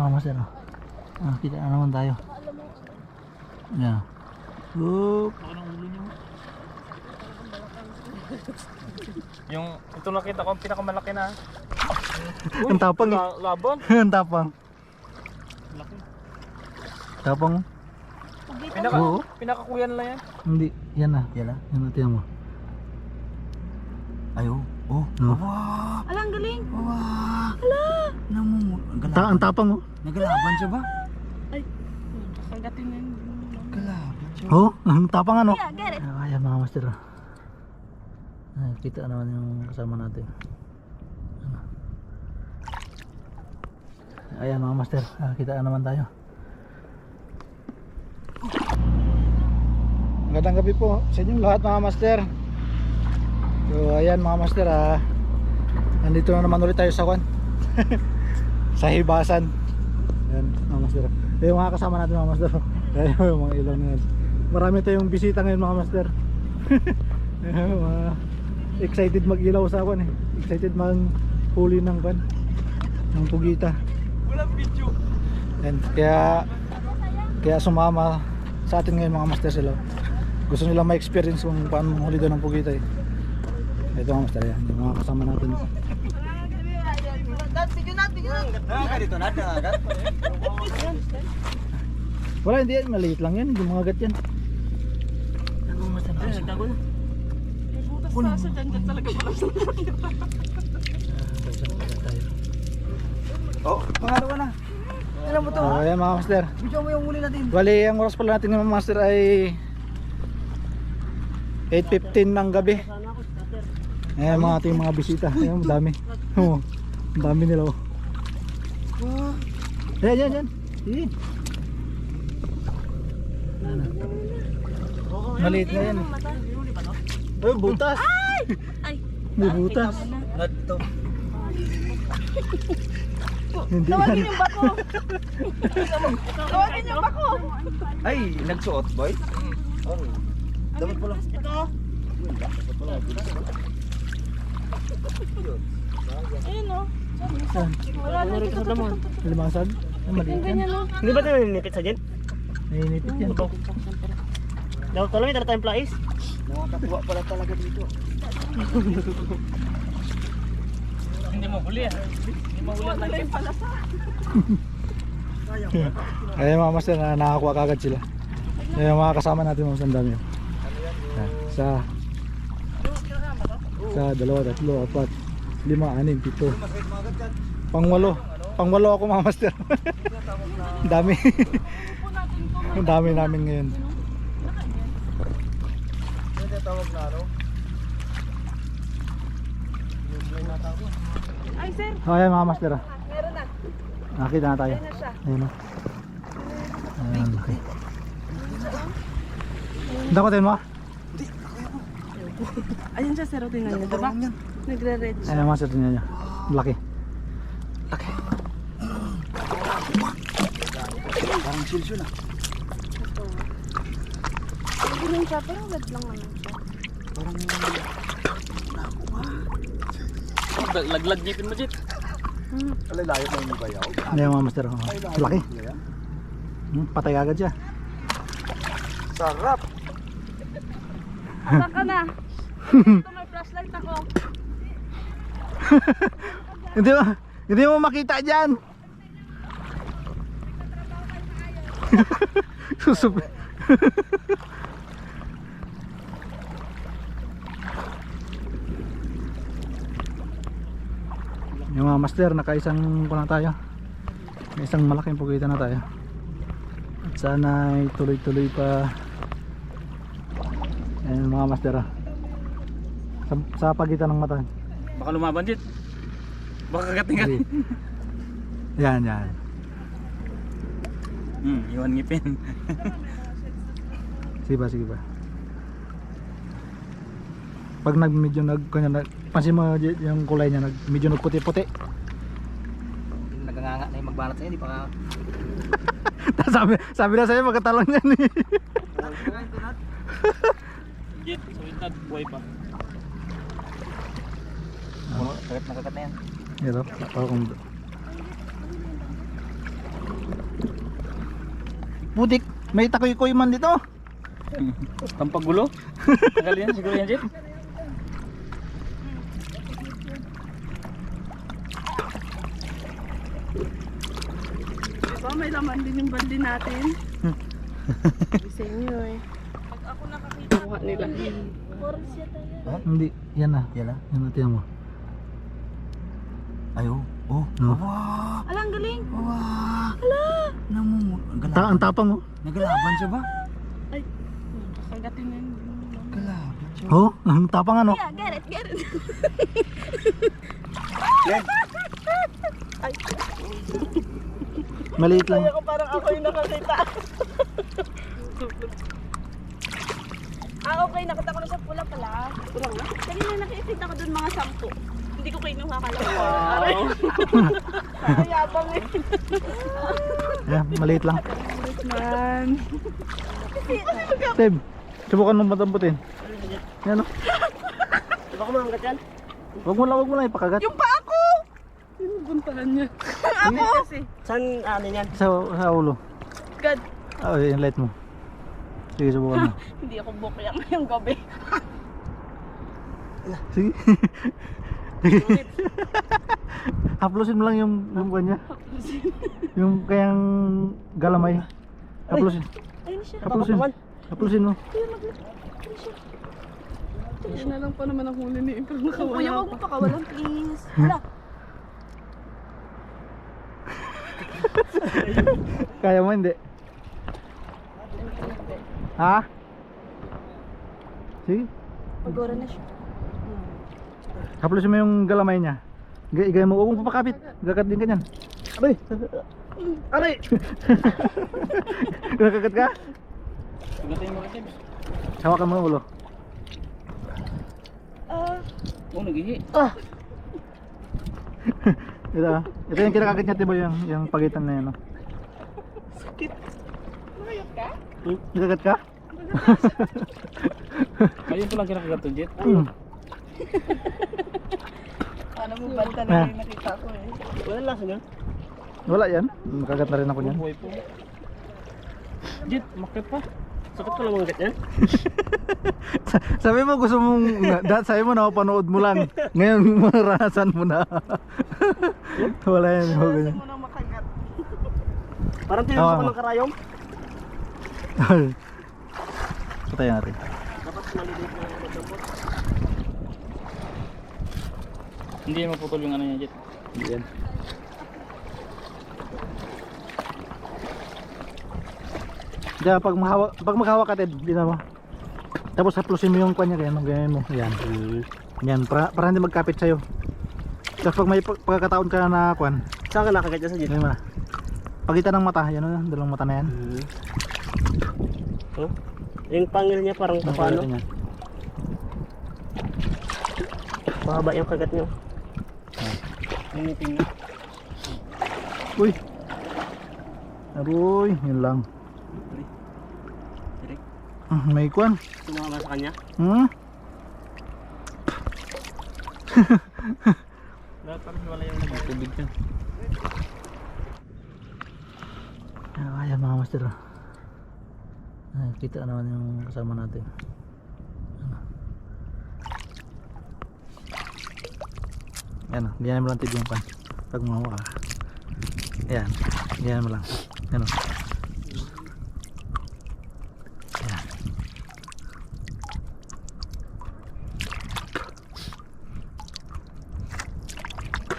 mga master. Kita na naman tayo. Yan. Oop. Yung ito nakita ko ang pinakamalaki na. Ang tapang. Laban. Ang tapang. Laki. Tapang. Oo. Pinakakuyan lang yan. Hindi. Yan na. Yan na. Yan na. Tiyan mo. Ayo. Oh. No. Wah. Alang galing. Wah. Hala. Namu. Ang tapang oh. Nagalaban siya ba? Ay. Kagatin na yun. Nagalaban siya. Oh. Ang tapang ano. Yeah, get it. Ayan mga master. Kita naman yung kasama natin. Ayan mga master. Kita naman tayo. Magandang gabi po sa inyong lahat mga master. So ayan mga master, nandito na naman ulit tayo sa kwan. Sa hibasan. Ayan mga master. Yung mga kasama natin mga master. Ayan yung mga ilaw na yan. Marami tayong bisita ngayon mga master. Excited mag-ilaw sa kwan eh. Excited mag-huli ng kwan, ng pugita. Walang video. And kaya sumama sa atin ngayon mga master sila. Gusto nila ma-experience kung paano manghuli daw ng pugita eh. Ito mga master yan, yung mga kasama natin. Dito na agad. Wala, hindi yan, maliit lang yan, hindi mga agat yan. Ano mga master? Nagtago na. Butas sa dyan talaga pala sa Oh, pangalo ka na. Alam mo to. Ayan mga master. Video mo yung huli natin. Bali, ang oras pala natin mga master ay 8:15 ng gabi. Ayan mga ating mga bisita. Ayan, dami. Oh, dami nila oh. Ayan, yan. Sige. Maliit na yan. Oh, butas. Ay. May butas. Ito. Hindi Tawagin yan. yung bako. Tawagin yung bako. Ay, nagsuot, boy. Oh. Dapat pala. Ito. Ayun o. Wala na ito. Limasag. Ay, maliit yan. Ganyan o. Hindi ba ito naninipit sa dyan? Nainipit yan. Daw talo may tayong plais. Nakakatuwa pala talaga dito. Hindi mo huli ah. Hindi mo huli ang lagi. Ayan mga master, nakakuha kagad sila. Ayan mga kasama natin mga sandami. Sa 2, 3, 4, 5, 6, 7, Pang-walo ako mga master. Dami. Ang dami namin ngayon. Tawag na ano? Ay sir. Ayan mga master. Meron na. Nakita na tayo. Ayan na siya. Ayun o. Ayan, okay. Dakotin mo? Ayun siya sir. Tingnan niyo. Diba? Nagre-red siya. Ayan mga master, tingnan nyo. Laki. Laki. Parang silso na. Ganun siya. Pero red lang naman siya. Parang Laglag niya mo, Jit. alalayo na yung bayaw. Ayan mga master. Oh. Laki. Patay agad siya. Sarap. Asa ka na? Ito may flashlight ako. Hindi mo makita dyan. Susup. Yung mga master, nakaisang ko na tayo. May isang malaking pugita na tayo. At sana ay tuloy-tuloy pa. Ayan mga master sa pagitan ng mata. Baka lumaban, Jit. Baka kagating ka. Yan, yan. Iwan ngipin. Sige ba. Pag medyo pansin mo yung kulay niya, medyo nagputi-puti. Naganganga na yung magbanat sa'yo, di pa ka... sabi na sa'yo, magkatalon yan eh. Jit, so buhay pa. Kagat na yan. Ito, ako kung... Putik, may takoy-koy man dito. Tampagulo? Tagal yan siguro yan, Jeep. Diba may laman din yung balde natin? Sa inyo eh. Pag ako nakakita ko nila. Hindi, yan na. Yan na. Yan na, tiyan mo. Ayo. Oh. No. Wow. Alang galing! Wow. Hala. Ang tapang oh. Nagalaban siya ba? Ay, kakagatin na yun. Nagalaban siya. Oh, ang tapang ano. Yeah, get it, get it. Len. Ay, Maliit lang. kaya ko parang ako yung nakakita. Okay, nakita ko na sa pula pala. Pulang na? Kanina nakikita ko doon mga 10. Hindi ko kayo nakakalawa. Wow! Ang yabang eh. Yan, maliit lang. Man. Teb, subukan mo matamputin. Yan o. Baka mamangkat yan? Wag mo lang ipakagat. Yung pa ako! Yung buntahan niya. Ako! Kasi, Saan ano yan? Sa ulo. God, Oh, yung light mo. Sige, subukan mo. hindi ako bukyang ngayong gabi. Sige. Haplusin mo lang yung buwan niya. Yung kayang galamay. Haplusin. Ayun siya. Haplusin. Haplusin mo. Ayun na lang pa naman ang huli ni April nakawala. Kuya, huwag mo pakawalan, please. Wala. Kaya mo hindi? Ha? Sige. Pag-ora na siya. Haplusin mo yung galamay niya. Igay mo. Huwag mong papakapit. Gagat din ka niyan. Aray! Aray! Nakagat ka? Pagdating mo rin, Jeep. Hawakan mo yung ulo. Oh, nag-ihi. Ito ah. Ito yung kinakagat niya, Tibo, yung pagitan na yan. Oh. Sakit. Nakayot ka? Nakagat ka? Ayun ko lang kinakagat to, Jeep. Hmm. Paano mo banta na yung nakita ko eh. Wala lasa niya. Wala yan. Nakagat na rin ako niyan. Buhay po. Jeep, makit pa. Sakit ko lang mangkat yan. Sabi mo gusto mong sabi mo napapanood mo lang. Ngayon maranasan mo na. Wala yan. Kasi mo nang makagat. Parang tinusok ko ng karayom. Patayin natin. Dapat maliliit na yung dampot. Hindi maputol yung ano niya, Jeep. Hindi yan. Diyan, pag maghawak ka, Ted, dito mo. Tapos haplusin mo yung kanya, ganyan mo. Yan. Yan, para hindi magkapit sa'yo. Tapos pag may pagkakataon ka na kwan, Saan ka nakagat dyan sa Jeep? ganyan mo na. Pagitan ng mata, yan o, dalawang mata na yan. Oh? Yung pangil niya parang paano? Ganyan. Mahaba yung kagat niyo. Niniting na. Uy! Aroy, yun lang. May kwan. Tumama sa kanya. Hmm? Dapat parang wala yung nagtubig dyan. Ayan mga master. Ay, kita naman yung kasama natin. Ayan, ganyan mo lang tibig yung pan. Pag mahawa ka. Ayan, ganyan mo lang. Ayan o. Ayan.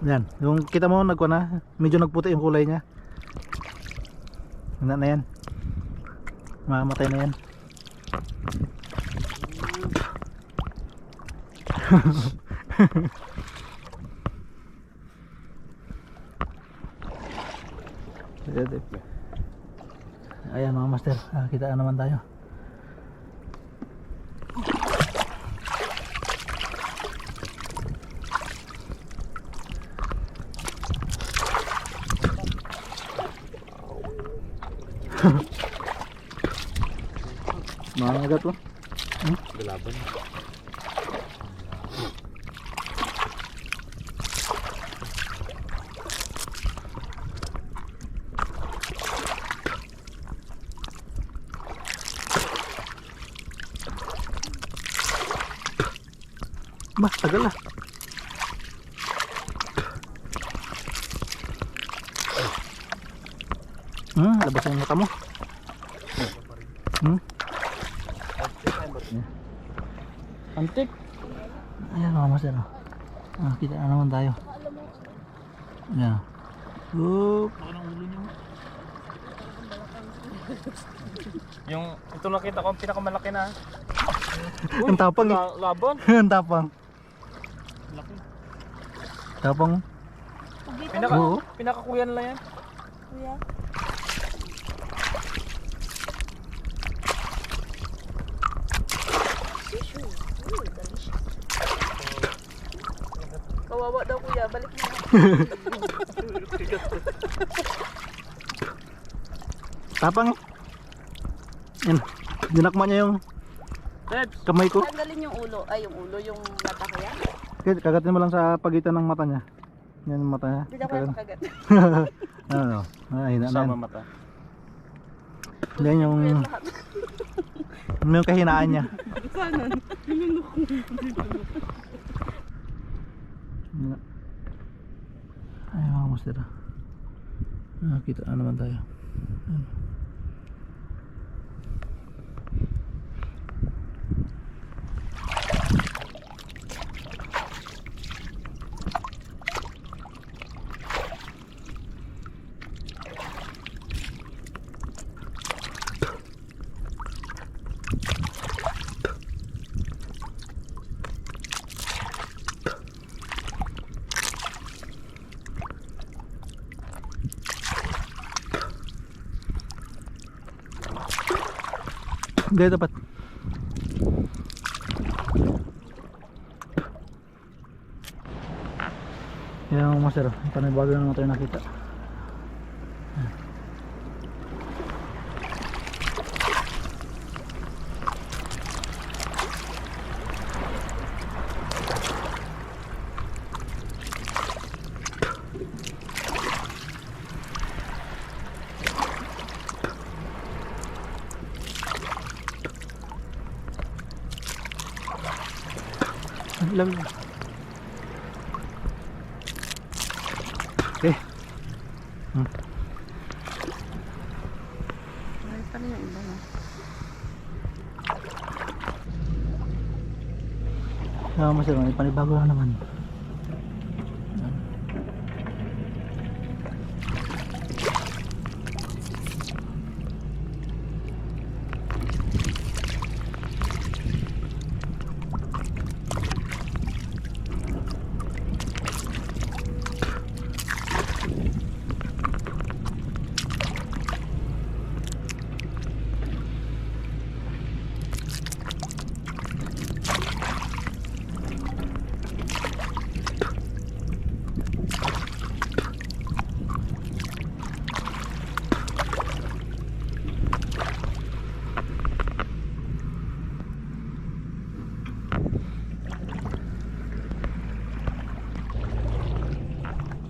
Ayan, yung kita mo nagkuha na, medyo nagputi yung kulay niya. Handa na yan. Mamamatay na yan. Ayan mga master, kita naman tayo. Mga agat lo. Galaban. Bah, tagal ah. Labas yung mata mo. Antik. Ayan mga master. Kita na naman tayo. Ayan. Oop. Yung ito nakita ko ang pinakamalaki na. Ang tapang eh. Laban. Ang tapang. Laki. Tapang. Pinaka Oo. pinakakuyan lang yan. Kuya. Kawawa daw kuya, balik mo. Tapang eh. Yan. Dinakma niya yung Rebs. kamay ko. Tanggalin yung ulo. Ay, yung ulo, yung mata ko yan. Kagatin mo lang sa pagitan ng mata niya. Yan yung mata niya. Hindi na kuya makagat. Ano? Hina na Sama yan. mata. Yan yung, Kuya lahat. yung kahinaan niya. Sana. Ay mga master. Kita na naman tayo. Ayan. Hindi dapat. Yung master, panibago na naman tayo nakita. Lang. Okay. Ay, paano yung iba na? Master, may panibago na naman.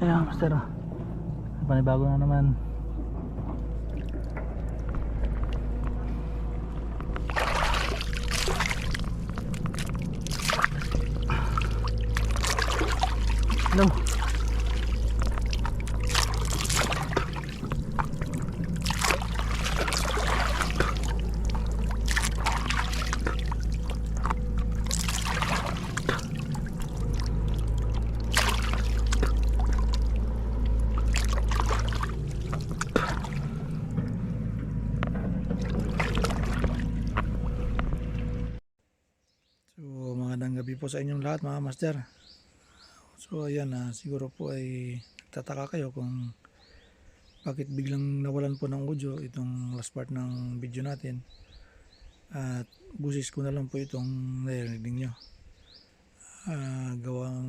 Ayan master, panibago na naman. No. So magandang gabi po sa inyong lahat mga master. So ayan, siguro po ay nagtataka kayo kung bakit biglang nawalan po ng audio itong last part ng video natin. At busis ko na lang po itong narinig ninyo. Gawang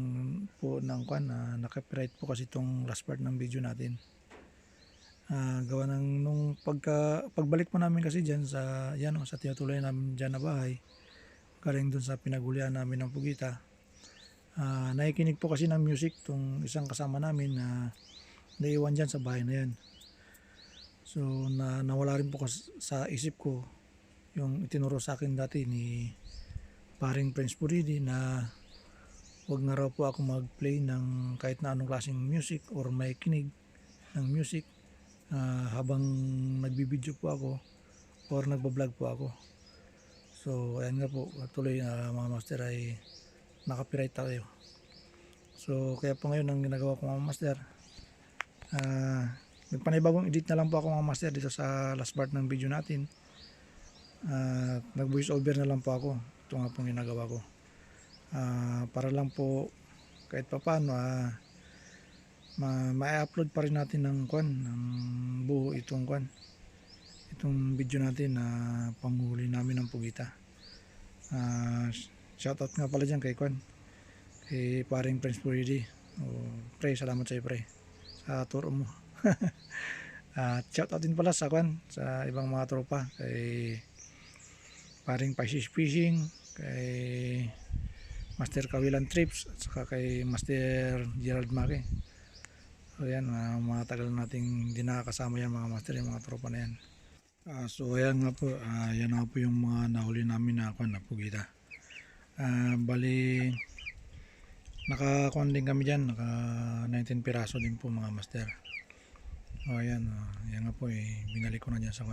po ng na-copyright po kasi itong last part ng video natin. Gawa ng nung pagbalik po namin kasi dyan sa, sa tinutuloy namin dyan na bahay, galing dun sa pinagulian namin ng Pugita. Nakikinig po kasi ng music tong isang kasama namin na naiwan dyan sa bahay na yan. So nawala rin po sa isip ko yung itinuro sa akin dati ni paring Prince Puridi na wag na raw po ako mag-play ng kahit na anong klaseng music or may kinig ng music habang nagbibideo po ako or nagbablog po ako. So ayan nga po, tuloy mga master ay nakapiright tayo. So kaya po ngayon ang ginagawa ko mga master, nagpanibagong edit na lang po ako mga master dito sa last part ng video natin. Nag voice over na lang po ako. Ito nga pong ginagawa ko. Para lang po kahit pa paano ma-upload pa rin natin ng buo itong video natin na panghuli namin ng pugita. Shoutout nga pala dyan kay kay paring Prince Puridi. Pre, salamat sa iyo pre sa turo mo. At shoutout din pala sa sa ibang mga tropa, kay paring Pisces Fishing, kay Master Kawilan Trips, at saka kay Master Gerald Maki. So yan, matagal nating hindi nakakasama yan mga master, yung mga tropa na yan. So ayan nga po, yan nga po yung mga nahuli namin na pugita. Bali nakakuan din kami dyan, naka 19 piraso din po mga master. Ayan, yan nga po binalik ko na dyan sa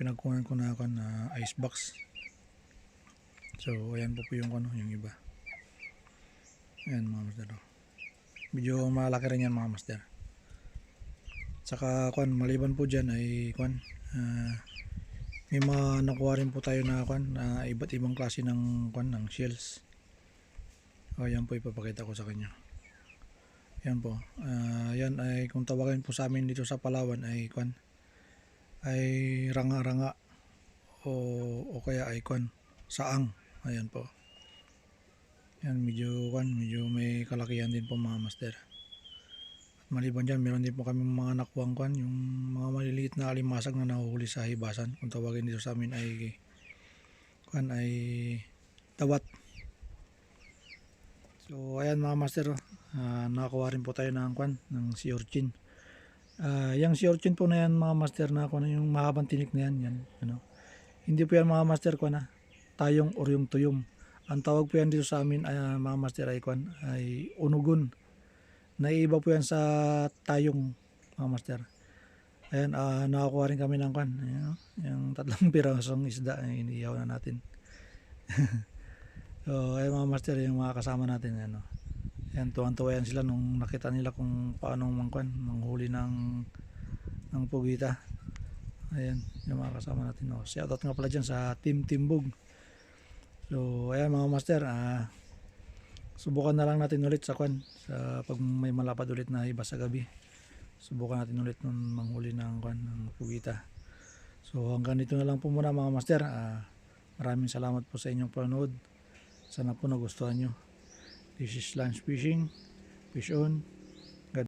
pinagkunan ko na ice box. So ayan po yung yung iba. Ayan mga master, medyo malaki rin yan mga master. Saka maliban po dyan ay may mga nakuha rin po tayo na iba't ibang klase ng ng shells. Yan po ipapakita ko sa kanya. Yan po. Yan ay kung tawagin po sa amin dito sa Palawan ay ay ranga-ranga o kaya ay saang. Ayan po. Yan medyo may kalakihan din po mga master. At maliban dyan, meron din po kami mga nakuwang yung mga maliliit na alimasag na nahuhuli sa hibasan. Kung tawagin dito sa amin ay ay tawat. So ayan mga master, nakakuha rin po tayo ng ng sea urchin. Yung sea urchin po na yan mga master na yung mahabang tinik na yan, hindi po yan mga master tayong or yung tuyom. Ang tawag po yan dito sa amin mga master ay unugon. Naiiba po yan sa tayong mga master. Ayan, nakakuha rin kami ng yung 3 pirasong isda ay iniihaw na natin. So ayun mga master, yung mga kasama natin ayan, tuwang-tuwa yan sila nung nakita nila kung paano manghuli ng pugita. Ayan, yung mga kasama natin. Shoutout nga pala dyan sa Team Timbog. So ayan mga master, subukan na lang natin ulit sa sa pag may malapad ulit na iba sa gabi. Subukan natin ulit manghuli ng pugita. So hanggang dito na lang po muna mga master. Maraming salamat po sa inyong panonood. Sana po nagustuhan nyo. This is Lunch Fishing. Fish on.